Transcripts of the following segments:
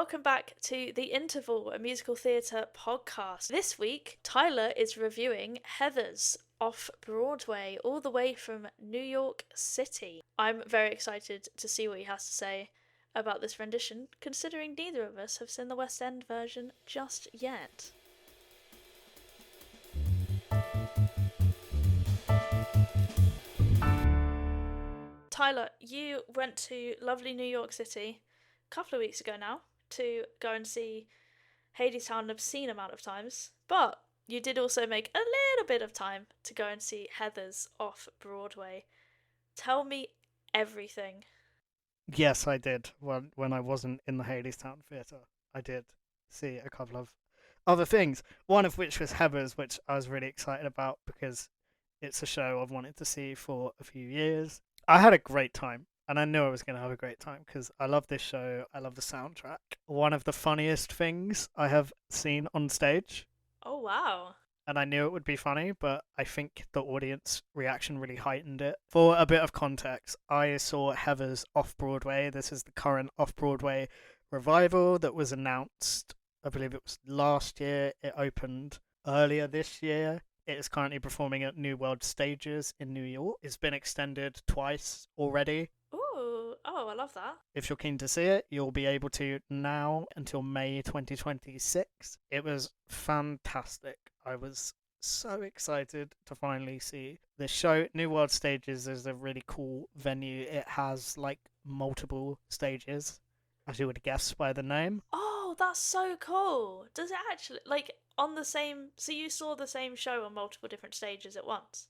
Welcome back to The Interval, a musical theatre podcast. This week, Tyler is reviewing Heathers off Broadway, all the way from New York City. I'm very excited to see what he has to say about this rendition, considering neither of us have seen the West End version just yet. Tyler, you went to lovely New York City a couple of weeks ago now to go and see Hadestown an obscene amount of times, but you did also make a little bit of time to go and see Heathers off Broadway. Tell me everything. Yes, I did. When I wasn't in the Hadestown Theatre, I did see a couple of other things. One of which was Heathers, which I was really excited about because it's a show I've wanted to see for a few years. I had a great time, and I knew I was going to have a great time because I love this show. I love the soundtrack. One of the funniest things I have seen on stage, Oh, wow. and I knew it would be funny, but I think the audience reaction really heightened it. For a bit of context, I saw Heathers off Broadway. This is the current off Broadway revival that was announced, I believe it was last year. It opened earlier this year. It is currently performing at New World Stages in New York. It's been extended twice already. Ooh, oh, I love that. If you're keen to see it, you'll be able to now until May 2026. It was fantastic. I was so excited to finally see this show. New World Stages is a really cool venue. It has like multiple stages, as you would guess by the name. Oh, that's so cool. Does it actually, like, on the same. So you saw the same show on multiple different stages at once?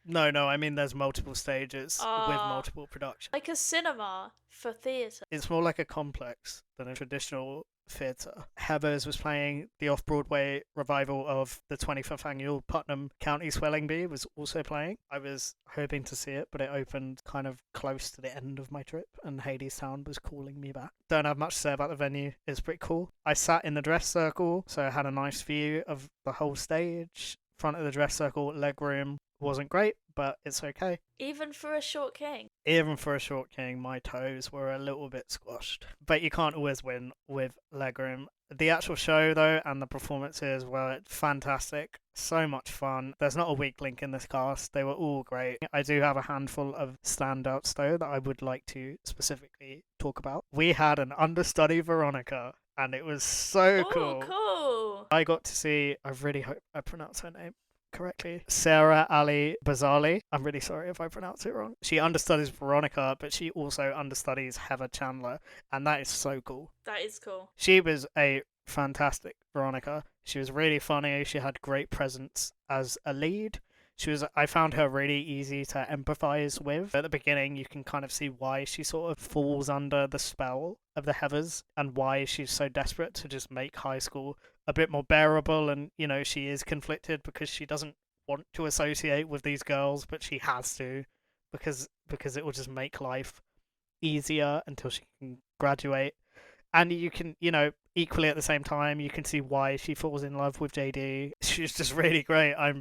No, I mean there's multiple stages with Ah, multiple productions. like a cinema for theatre. It's more like a complex than a traditional theatre. Heathers was playing the off-Broadway revival of the 25th annual Putnam County Spelling Bee was also playing. I was hoping to see it, but it opened kind of close to the end of my trip, and Hadestown was calling me back. Don't have much to say about the venue. It's pretty cool. I sat in the dress circle, so I had a nice view of the whole stage. Front of the dress circle, leg room wasn't great, but it's okay. Even for a short king. Even for a short king, my toes were a little bit squashed. But you can't always win with legroom. The actual show, though, and the performances were fantastic. So much fun. There's not a weak link in this cast. They were all great. I do have a handful of standouts, though, that I would like to specifically talk about. We had an understudy, Veronica, and it was so Oh, cool. I got to see, I really hope I pronounce her name correctly, Sarah Ali Bazali. I'm really sorry if I pronounce it wrong. She understudies Veronica, but she also understudies Heather Chandler, and that is so cool. That is cool. She was a fantastic Veronica. She was really funny. She had great presence as a lead. I found her really easy to empathize with. At the beginning, you can kind of see why she sort of falls under the spell of the Heathers and why she's so desperate to just make high school a bit more bearable. And, you know, she is conflicted because she doesn't want to associate with these girls, but she has to because it will just make life easier until she can graduate. And you can, you know, equally at the same time, you can see why she falls in love with JD. She's just really great. I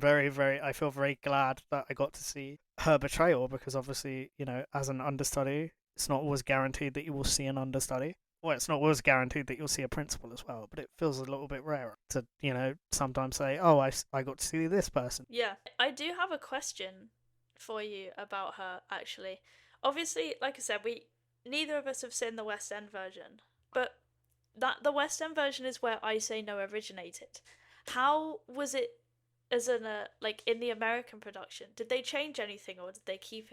feel very glad that I got to see her betrayal because obviously, you know, as an understudy, it's not always guaranteed that you will see an understudy. Well, it's not always guaranteed that you'll see a principal as well, but it feels a little bit rarer to, you know, sometimes say, oh, I got to see this person. Yeah. I do have a question for you about her, actually. Obviously, like I said, neither of us have seen the West End version, but the West End version is where I Say No originated. How was it as in like in the American production? Did they change anything, or did they keep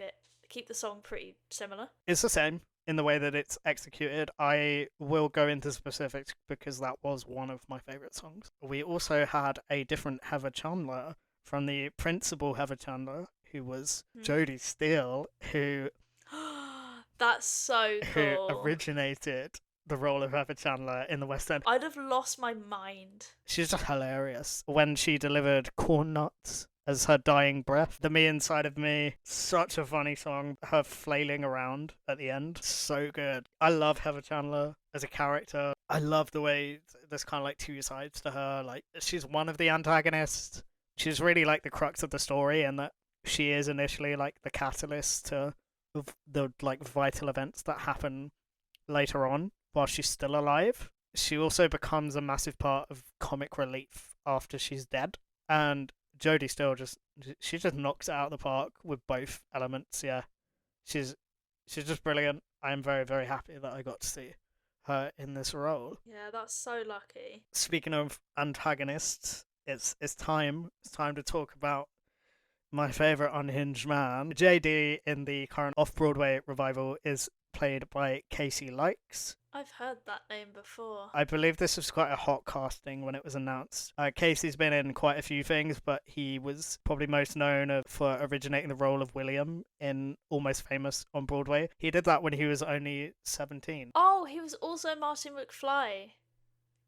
the song pretty similar? It's the same in the way that it's executed. I will go into specifics because that was one of my favourite songs. We also had a different Heather Chandler from the principal Heather Chandler, who was Jodie Steele, who That's so who cool. originated the role of Heather Chandler in the West End. I'd have lost my mind. She's just hilarious. When she delivered Corn Nuts as her dying breath, The Me Inside of Me, such a funny song. Her flailing around at the end, so good. I love Heather Chandler as a character. I love the way there's kind of like two sides to her. Like, she's one of the antagonists. She's really like the crux of the story, and that she is initially like the catalyst to the like vital events that happen later on while she's still alive. she also becomes a massive part of comic relief after she's dead. And Jodie still she just knocks it out of the park with both elements. Yeah, she's she's just brilliant. I am very very happy that I got to see her in this role. Yeah, that's so lucky. Speaking of antagonists, it's time to talk about my favorite unhinged man. JD in the current off-Broadway revival is played by Casey Likes. I've heard that name before. I believe this was quite a hot casting when it was announced. Casey's been in quite a few things, but he was probably most known for originating the role of William in Almost Famous on Broadway. He did that when he was only 17. Oh, he was also Martin McFly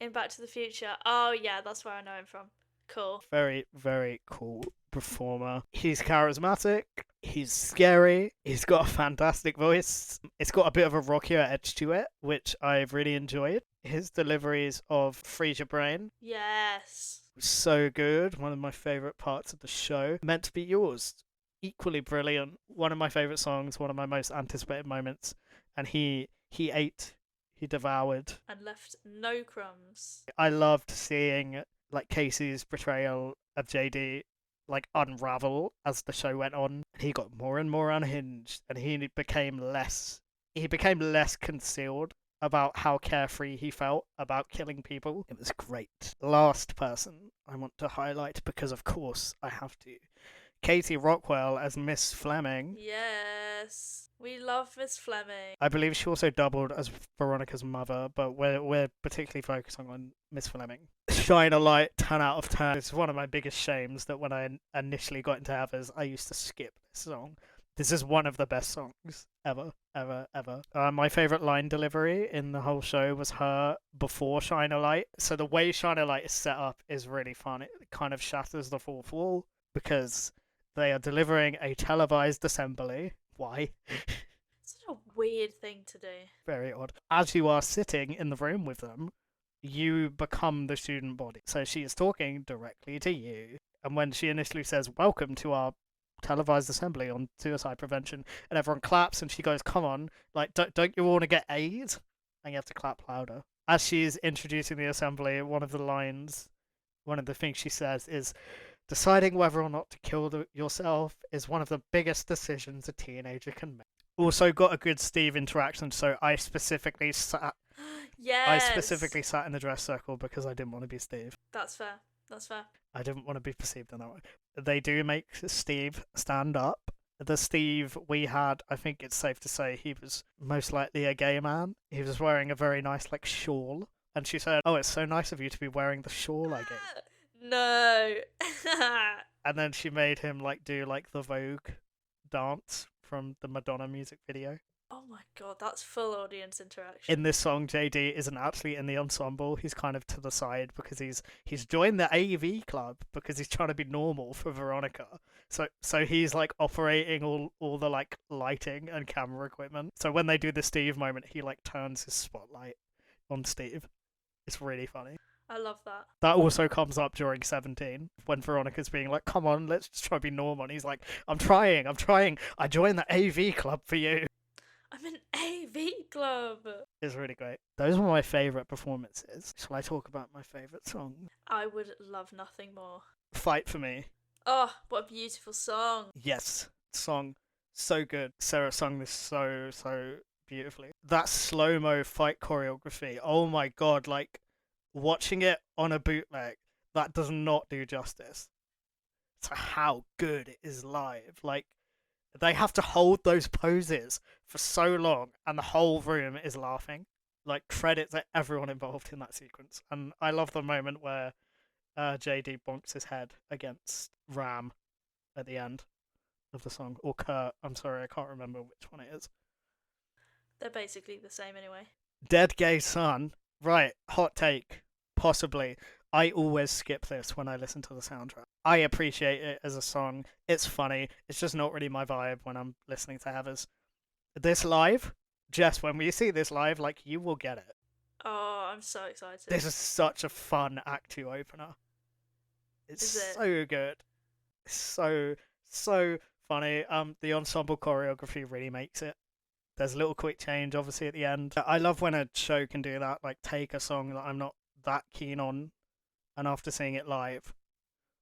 in Back to the Future. Oh, yeah, that's where I know him from. Cool. Very, very cool performer. He's charismatic. He's scary. He's got a fantastic voice. It's got a bit of a rockier edge to it, which I've really enjoyed. His deliveries of Freeze Your Brain, Yes. so good. One of my favourite parts of the show. Meant to Be Yours, equally brilliant. One of my favourite songs, one of my most anticipated moments. And he ate, he devoured. And left no crumbs. I loved seeing like Casey's portrayal of JD like unravel as the show went on. He got more and more unhinged, and he became less concealed about how carefree he felt about killing people. It was great. Last person I want to highlight, because of course I have to, Katie Rockwell as Miss Fleming. Yes. We love Miss Fleming. I believe she also doubled as Veronica's mother, but we're particularly focusing on Miss Fleming. Shine a Light, 10 out of 10. It's one of my biggest shames that when I initially got into Heathers, I used to skip this song. This is one of the best songs ever, ever, ever. My favourite line delivery in the whole show was her before Shine a Light. So the way Shine a Light is set up is really fun. It kind of shatters the fourth wall because they are delivering a televised assembly. Why? Such a weird thing to do. Very odd. As you are sitting in the room with them, you become the student body. So she is talking directly to you. And when she initially says, "Welcome to our televised assembly on suicide prevention," and everyone claps, and she goes, "Come on, like, don't you want to get AIDS?" And you have to clap louder. As she's introducing the assembly, one of the things she says is, "Deciding whether or not to kill yourself is one of the biggest decisions a teenager can make." Also got a good Steve interaction, so I specifically sat in the dress circle because I didn't want to be Steve. That's fair. That's fair. I didn't want to be perceived in that way. They do make Steve stand up. The Steve we had, I think it's safe to say he was most likely a gay man. He was wearing a very nice, like, shawl. And she said, "Oh, it's so nice of you to be wearing the shawl I gave." No. And then she made him, like, do, like, the Vogue dance from the Madonna music video. Oh my god, that's full audience interaction. In this song, JD isn't actually in the ensemble. He's kind of to the side because he's joined the AV club because he's trying to be normal for Veronica. So he's like operating all the like lighting and camera equipment. So when they do the Steve moment, he like turns his spotlight on Steve. It's really funny. I love that. That also comes up during 17 when Veronica's being like, "Come on, let's just try to be normal." And he's like, I'm trying. I joined the AV club for you." I'm an AV club. It's really great. Those were my favourite performances. Shall I talk about my favourite song? I would love nothing more. Fight for Me. Oh, what a beautiful song. Yes, song. So good. Sarah sung this so beautifully. That slow-mo fight choreography. Oh my god, like, watching it on a bootleg, that does not do justice to how good it is live. Like, they have to hold those poses for so long, and the whole room is laughing. Like, credit to everyone involved in that sequence. And I love the moment where JD bonks his head against Ram at the end of the song. Or Kurt. I'm sorry, I can't remember which one it is. They're basically the same anyway. Dead Gay Son. Right, hot take. Possibly. I always skip this when I listen to the soundtrack. I appreciate it as a song. It's funny. It's just not really my vibe when I'm listening to Heathers. This live, Jess, when we see this live, like, you will get it. Oh, I'm so excited. This is such a fun Act 2 opener. It's so good. It's so funny. The ensemble choreography really makes it. There's a little quick change, obviously, at the end. I love when a show can do that, like take a song that I'm not that keen on, and after seeing it live,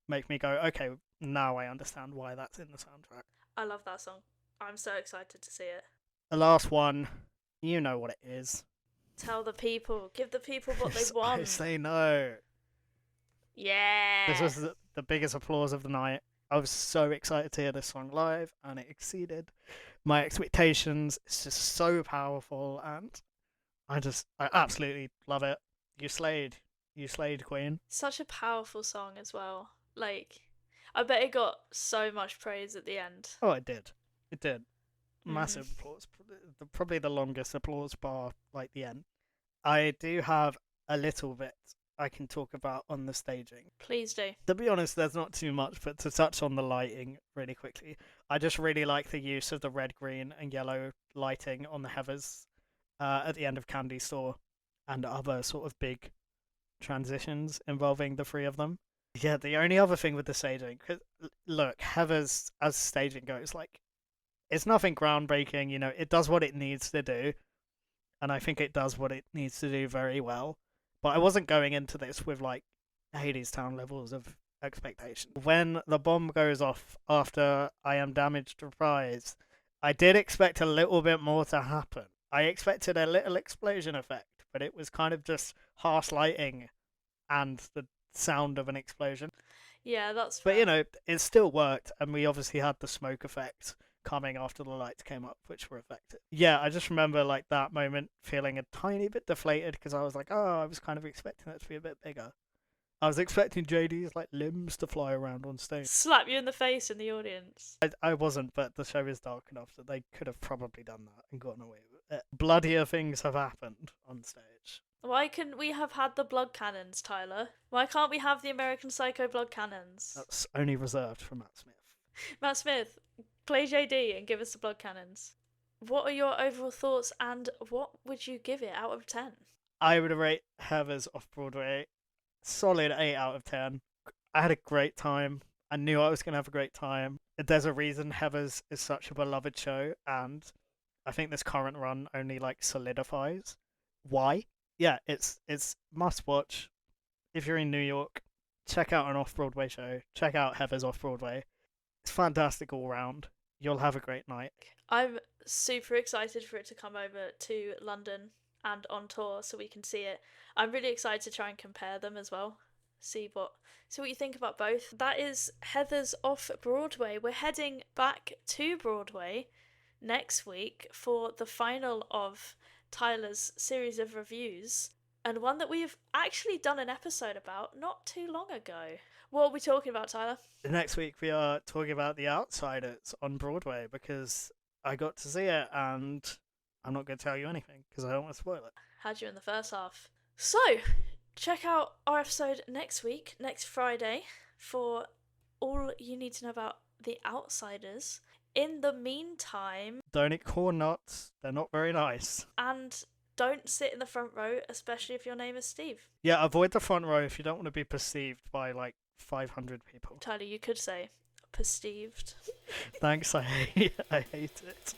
make me go, okay, now I understand why that's in the soundtrack. I love that song. I'm so excited to see it. The last one, you know what it is. Tell the people. Give the people what they I want. say no. Yeah. This was the biggest applause of the night. I was so excited to hear this song live, and it exceeded my expectations. It's just so powerful, and I absolutely love it. You slayed, Queen. Such a powerful song as well. Like, I bet it got so much praise at the end. Oh, it did. Massive applause. Probably the longest applause bar, like the end. I do have a little bit I can talk about on the staging. Please do. To be honest, there's not too much, but to touch on the lighting really quickly, I just really like the use of the red, green, and yellow lighting on the heathers at the end of Candy Store and other sort of big transitions involving the three of them. Yeah, the only other thing with the staging, cause, look, heathers as staging goes, like, it's nothing groundbreaking, you know, it does what it needs to do, and I think it does what it needs to do very well. But I wasn't going into this with, like, Hadestown levels of expectation. When the bomb goes off after I Am Damaged Reprise, I did expect a little bit more to happen. I expected a little explosion effect, but it was kind of just harsh lighting and the sound of an explosion. Yeah, that's But, fair. you know, it still worked, and we obviously had the smoke effect coming after the lights came up, which were effective. Yeah, I just remember, like, that moment feeling a tiny bit deflated, because I was like, oh, I was kind of expecting it to be a bit bigger. I was expecting JD's, like, limbs to fly around on stage. Slap you in the face in the audience. I wasn't, but the show is dark enough that they could have probably done that and gotten away with it. Bloodier things have happened on stage. Why couldn't we have had the blood cannons, Tyler? Why can't we have the American Psycho blood cannons? That's only reserved for Matt Smith. Matt Smith, play JD and give us the blood cannons. What are your overall thoughts, and what would you give it out of 10? I would rate Heathers Off-Broadway solid 8 out of 10. I had a great time. I knew I was going to have a great time. There's a reason Heathers is such a beloved show, and I think this current run only, like, solidifies why. Yeah, it's must watch. If you're in New York, check out an off-Broadway show. Check out Heathers Off-Broadway. It's fantastic all round. You'll have a great night. I'm super excited for it to come over to London and on tour so we can see it. I'm really excited to try and compare them as well. See what you think about both. That is Heathers Off-Broadway. We're heading back to Broadway next week for the final of Tyler's series of reviews, and one that we've actually done an episode about not too long ago. What are we talking about, Tyler? Next week we are talking about The Outsiders on Broadway, because I got to see it and I'm not going to tell you anything because I don't want to spoil it. Had you in the first half. So, check out our episode next week, next Friday, for all you need to know about The Outsiders. In the meantime... Don't eat corn nuts. They're not very nice. And don't sit in the front row, especially if your name is Steve. Yeah, avoid the front row if you don't want to be perceived by, like, 500 people. Tyler, you could say perceived. Thanks, I hate it.